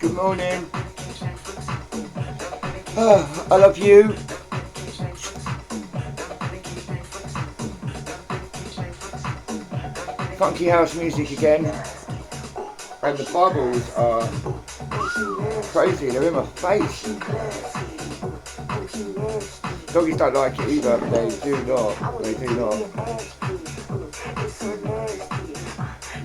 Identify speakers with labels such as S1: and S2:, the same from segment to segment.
S1: Good morning. I love you. Funky house music again. And the bubbles are crazy, they're in my face. Doggies don't like it either, they do not.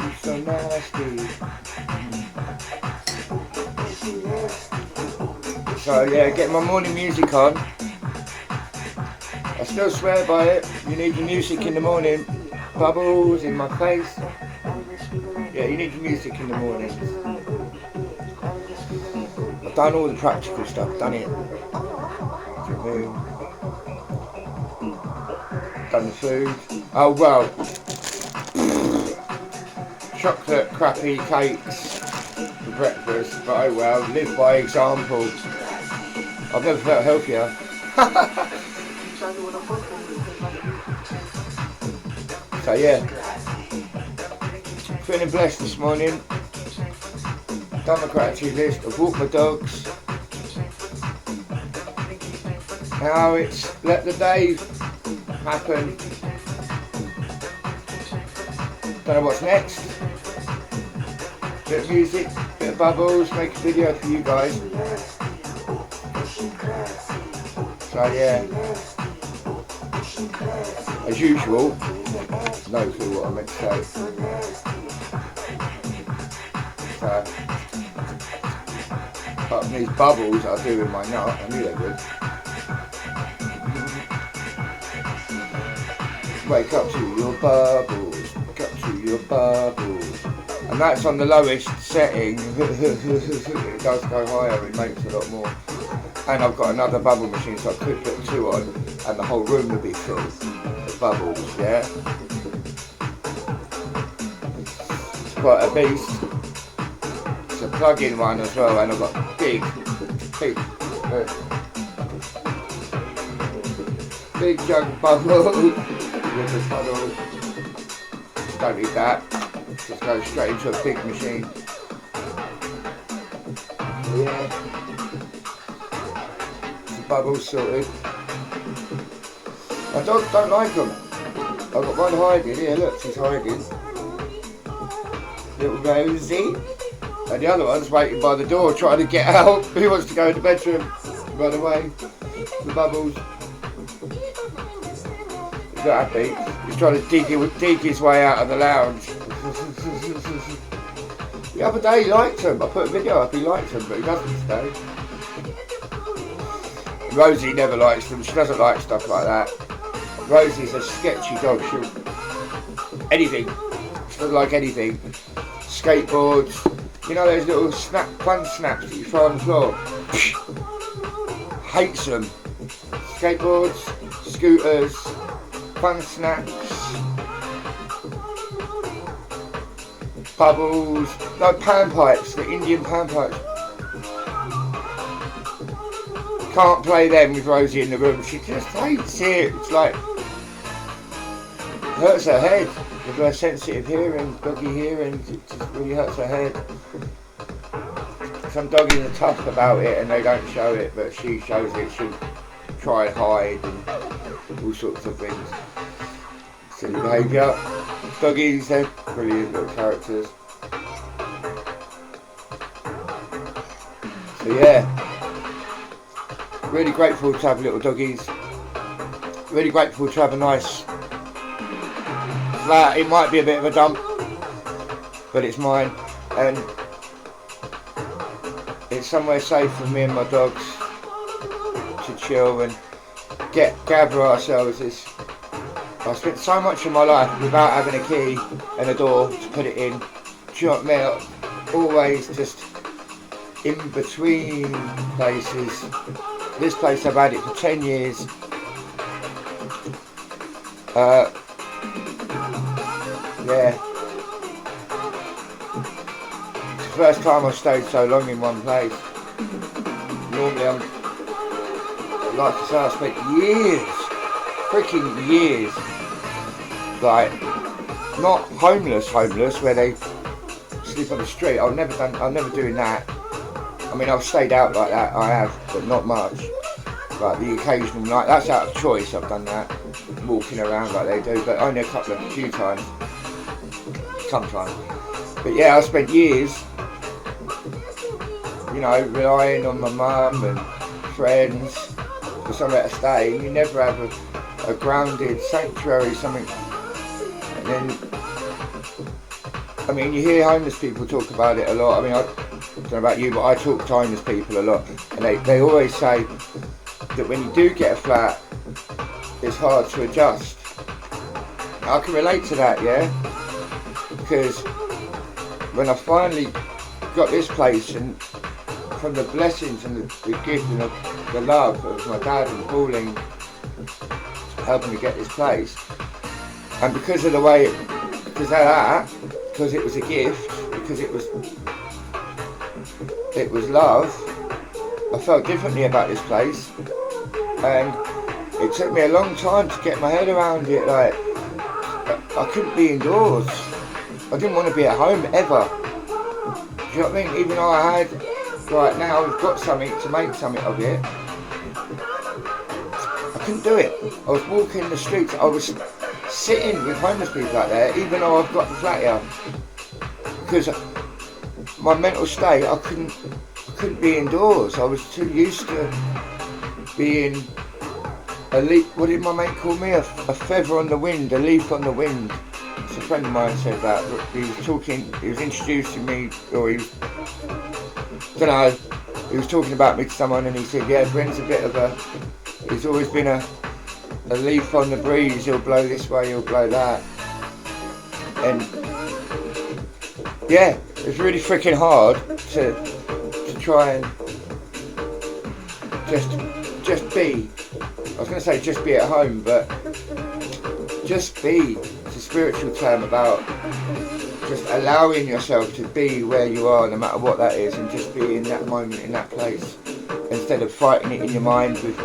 S1: You're so nasty. So yeah, get my morning music on. I still swear by it. You need your music in the morning. Bubbles in my face. Yeah, you need your music in the morning. I've done all the practical stuff, done it. Done the food. Oh well. Chocolate crappy cakes for breakfast, but oh well, live by example. I've never felt healthier. So yeah, feeling blessed this morning. Done my gratitude list, I've walked my dogs. Now it's let the day happen. Don't know what's next. Bit of music, bit of bubbles, make a video for you guys. So yeah, as usual, no clue what I meant to say. So, apart from these bubbles I do in my nut, I knew they would. Wake up to your bubbles, wake up to your bubbles. And that's on the lowest setting. It does go higher, it makes a lot more. And I've got another bubble machine, so I could put two on and the whole room would be filled with bubbles, yeah? It's quite a beast. It's a plug-in one as well, and I've got big jug of bubbles with a puddle. Don't need that. Just go straight into a big machine. Yeah. The bubbles sorted. My dogs don't like them. I've got one hiding. Here, look, she's hiding. Little Rosie. And the other one's waiting by the door trying to get out. He wants to go in the bedroom. Run away. The bubbles. He's not happy. He's trying to dig his way out of the lounge. The other day he liked them. I put a video up, he liked them, but he doesn't today. Rosie never likes them. She doesn't like stuff like that. Rosie's a sketchy dog. Anything. She doesn't like anything. Skateboards. You know those little fun snaps that you throw on the floor? Hates them. Skateboards, scooters, fun snaps, bubbles, like pan pipes, the Indian pan pipes. Can't play them with Rosie in the room, she just hates it. It's like, hurts her head with her sensitive hearing, doggy hearing, it just really hurts her head. Some doggies are tough about it and they don't show it, but she shows it. She'll try and hide and all sorts of things. Silly behaviour. Doggies, they're brilliant little characters. So yeah, really grateful to have little doggies. Really grateful to have a nice flat. It might be a bit of a dump, but it's mine, and it's somewhere safe for me and my dogs to chill and gather ourselves. I spent so much of my life without having a key and a door to put it in. Do you know what I mean? Always just in between places. This place I've had it for 10 years. Yeah. It's the first time I've stayed so long in one place. Normally like I say, I spent years, freaking years, like, not homeless where they sleep on the street. I'm never doing that. I mean, I've stayed out like that, I have, but not much. Like the occasional night, that's out of choice, I've done that, walking around like they do, but only a few times, sometimes. But yeah, I spent years, you know, relying on my mum and friends for somewhere to stay. You never have a grounded sanctuary, something. And then, I mean, you hear homeless people talk about it a lot. I mean, I don't know about you, but I talk to homeless people a lot, and they always say that when you do get a flat, it's hard to adjust. I can relate to that, yeah, because when I finally got this place, and from the blessings and the gift and the love of my dad and Pauline helping me get this place, and because of the way, because it was a gift, because it was love, I felt differently about this place, and it took me a long time to get my head around it. Like, I couldn't be indoors. I didn't want to be at home ever. Do you know what I mean? Even though I had, right now I've got something to make something of it, I couldn't do it. I was walking the streets, I was sitting with homeless people out there, even though I've got the flat here. Because my mental state, I couldn't be indoors. I was too used to being a leaf. What did my mate call me? A feather on the wind, a leaf on the wind. It's a friend of mine said that. He was introducing me, or he was talking about me to someone, and he said, yeah, Brent's a bit of he's always been a leaf on the breeze. He'll blow this way, he'll blow that. And yeah, it's really freaking hard to try and just be. I was going to say just be at home, but just be. It's a spiritual term about just allowing yourself to be where you are, no matter what that is, and just be in that moment, in that place, instead of fighting it in your mind with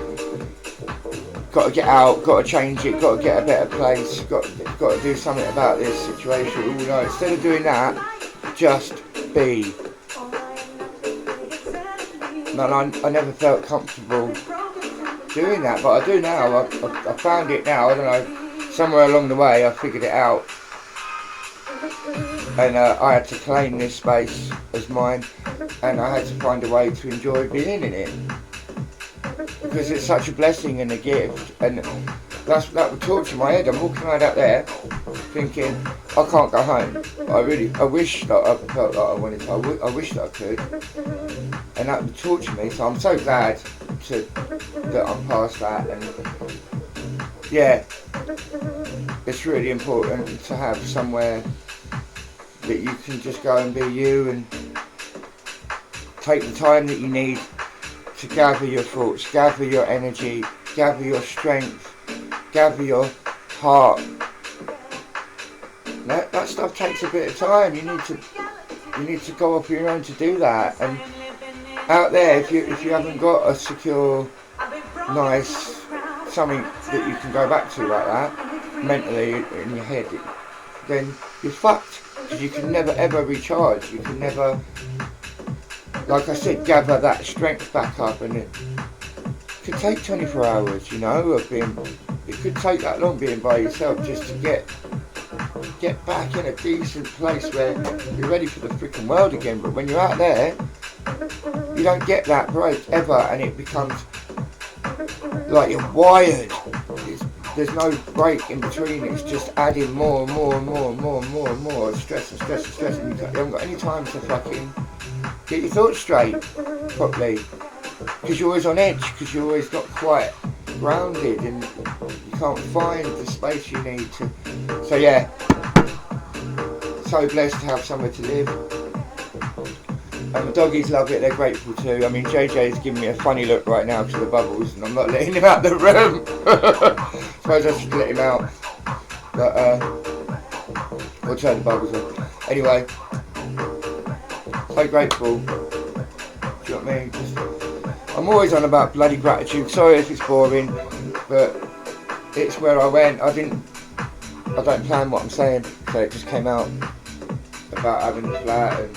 S1: got to get out, got to change it, got to get a better place, got to do something about this situation. You know, instead of doing that, just be. Man, I never felt comfortable doing that, but I do now. I found it now. I don't know, somewhere along the way I figured it out, and I had to claim this space as mine, and I had to find a way to enjoy being in it, because it's such a blessing and a gift. And that would torture my head. I'm walking around out there thinking, I can't go home. I wish that I felt that I wanted to. I wish that I could, and that would torture me. So I'm so glad that I'm past that. And yeah, it's really important to have somewhere that you can just go and be you, and take the time that you need to gather your thoughts, gather your energy, gather your strength, gather your heart. That stuff takes a bit of time. You need to go off your own to do that. And out there, if you haven't got a secure, nice something that you can go back to like that, mentally in your head, then you're fucked, because you can never ever recharge. You can never, like I said, gather that strength back up. And it could take 24 hours, you know, of being. It could take that long being by yourself, just to get back in a decent place where you're ready for the freaking world again. But when you're out there, you don't get that break ever, and it becomes like you're wired. There's no break in between. It's just adding more and more and more and more and more and more stress and stress and stress, and you haven't got any time to fucking get your thoughts straight properly, because you're always on edge, because you're always not quite grounded, and you can't find the space you need to. So yeah, so blessed to have somewhere to live, and the doggies love it. They're grateful too. I mean, JJ's giving me a funny look right now because of the bubbles, and I'm not letting him out the room. Suppose I should let him out, but we'll turn the bubbles on. Anyway, so grateful. Do you know what I mean? I'm always on about bloody gratitude. Sorry if it's boring, but it's where I went. I don't plan what I'm saying, so it just came out about having a flat and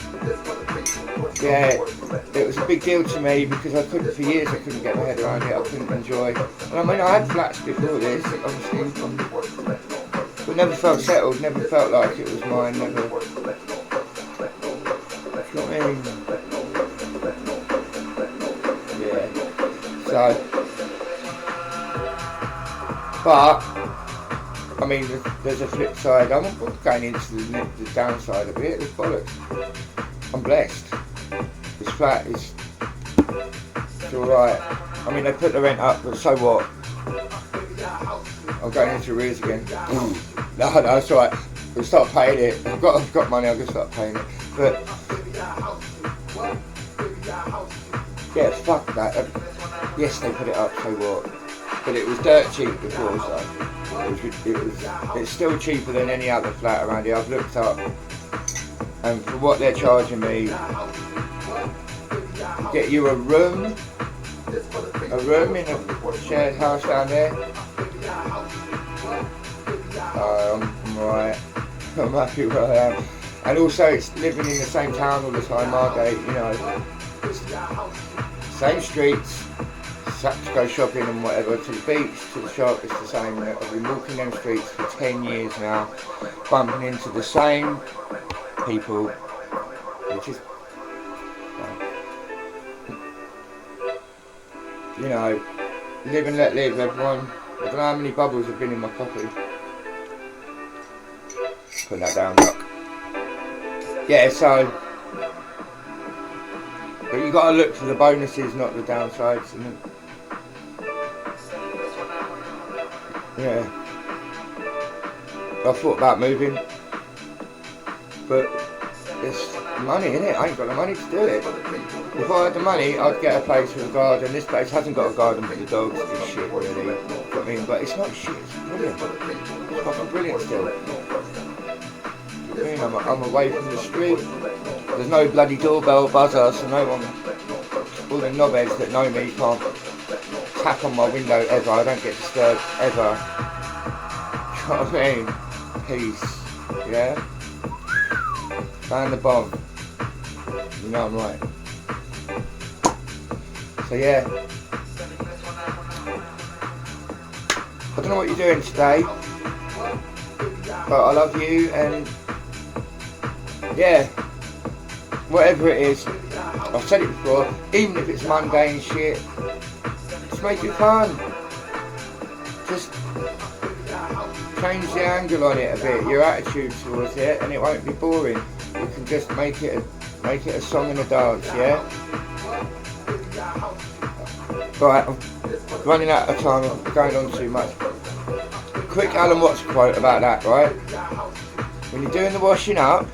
S1: yeah, it was a big deal to me because for years I couldn't get my head around it, I couldn't enjoy. And I mean, I had flats before this, obviously, but never felt settled, never felt like it was mine, never. You know what I mean? Yeah. So, but I mean, there's a flip side. I'm not going into the downside of it. It's bollocks. I'm blessed. This flat is alright. I mean, they put the rent up, but so what? I'm going into arrears again. No, it's alright. We'll start paying it. I've got money. I'm gonna start paying it. But yeah, fuck that. Yes, they put it up. So what? But it was dirt cheap before, so it's still cheaper than any other flat around here. I've looked up, and for what they're charging me, get you a room in a shared house down there. I'm alright. I'm happy where I am. And also, it's living in the same town all the time, Margate. You know, same streets. To go shopping and whatever, to the beach, to the shop, it's the same. I've been walking them streets for 10 years now, bumping into the same people, which is, you know, live and let live, everyone. I don't know how many bubbles have been in my coffee. Put that down, look. Yeah, so, but you got to look for the bonuses, not the downsides. And yeah, I thought about moving, but it's money, innit? I ain't got the money to do it. If I had the money, I'd get a place with a garden. This place hasn't got a garden, but the dogs is shit, really. You know what I mean? But it's not shit, it's brilliant. It's fucking brilliant still. You know what I mean? I'm away from the street. There's no bloody doorbell buzzer, so no one, all the knobheads that know me can't tap on my window ever. I don't get disturbed ever. You know what I mean? Peace. Yeah? Ban the bomb. You know I'm right. So yeah. I don't know what you're doing today, but I love you, and yeah, whatever it is, I've said it before, even if it's mundane shit, just make it fun. Just change the angle on it a bit, your attitude towards it, and it won't be boring. You can just make it a song and a dance, yeah? Right, I'm running out of time, I'm going on too much. Quick Alan Watts quote about that, right? When you're doing the washing up,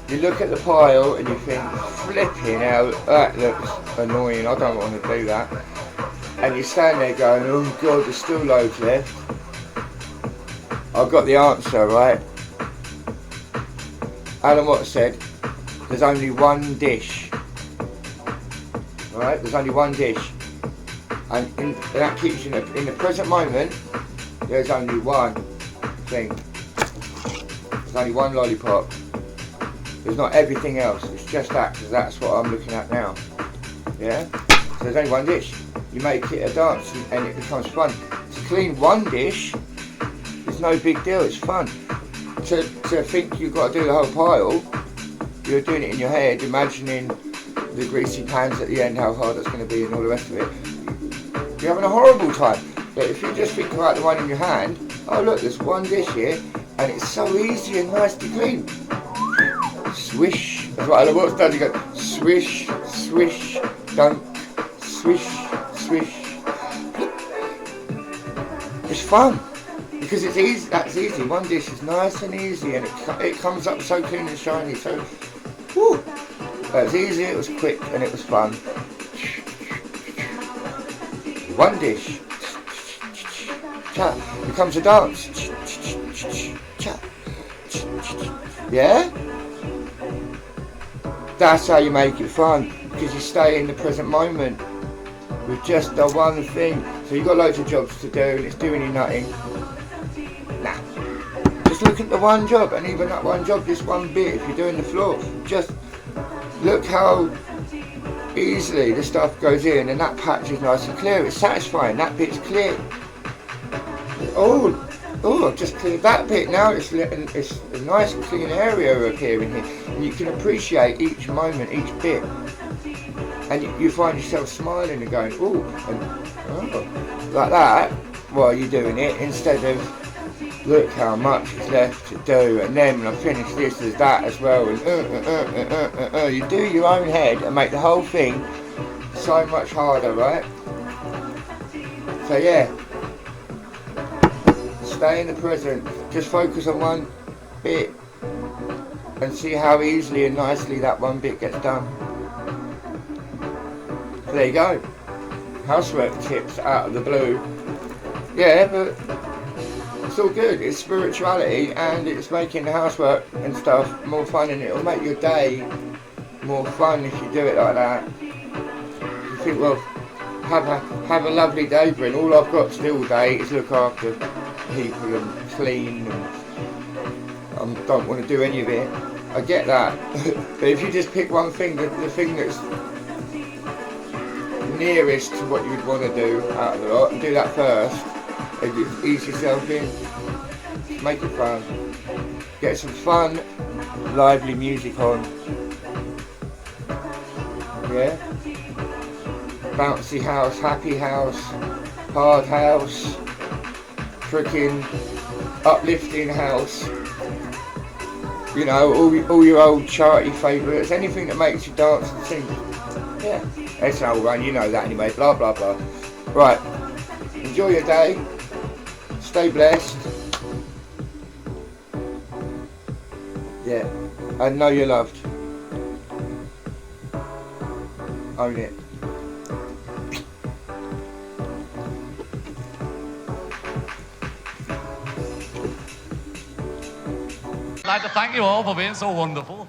S1: you look at the pile and you think, flipping hell, that looks annoying, I don't want to do that. And you stand there going, oh god, there's still loads left. I've got the answer, right? Alan Watts said, there's only one dish. Right? There's only one dish. And that keeps you in the present moment, there's only one thing. There's only one lollipop. There's not everything else, it's just that, because that's what I'm looking at now. Yeah? So there's only one dish. You make it a dance and it becomes fun. To clean one dish is no big deal, it's fun. To think you've got to do the whole pile, you're doing it in your head, imagining the greasy pans at the end, how hard it's going to be and all the rest of it. You're having a horrible time. But if you just think about the one in your hand, oh look, there's one dish here, and it's so easy and nice to clean. Swish, that's what Alan Watts does, you go swish, swish, dunk, swish, swish. It's fun, because it's easy, that's easy, one dish is nice and easy, and it comes up so clean and shiny, so, woo. It was easy, it was quick, and it was fun. One dish, becomes a dance. Yeah? That's how you make it fun, because you stay in the present moment with just the one thing. So you've got loads of jobs to do and it's doing you nothing. Nah. Just look at the one job, and even that one job, just one bit, if you're doing the floor, just Look how easily the stuff goes in, and that patch is nice and clear. It's satisfying. That bit's clear. I've just cleared that bit. Now it's a nice clean area appearing here. And you can appreciate each moment, each bit. And you find yourself smiling and going, like that while you're doing it, instead of look how much is left to do, and then when I finish this, there's that as well. And you do your own head and make the whole thing so much harder, right? So yeah. Stay in the present, just focus on one bit and see how easily and nicely that one bit gets done. So there you go. Housework tips out of the blue. Yeah, but it's all good. It's spirituality and it's making the housework and stuff more fun, and it'll make your day more fun if you do it like that. You think, well, have a lovely day, Bryn. All I've got to do all day is look after people and clean, and I don't want to do any of it. I get that. But if you just pick one thing, the thing that's nearest to what you'd want to do out of the lot, and do that first, and you ease yourself in, make it fun, get some fun, lively music on, yeah, bouncy house, happy house, hard house, freaking uplifting house, you know, all your old charty favourites, anything that makes you dance and sing. Yeah, that's an old one, you know that anyway, blah blah blah. Right, enjoy your day, stay blessed, yeah, and know you're loved. Own it.
S2: I'd like to thank you all for being so wonderful.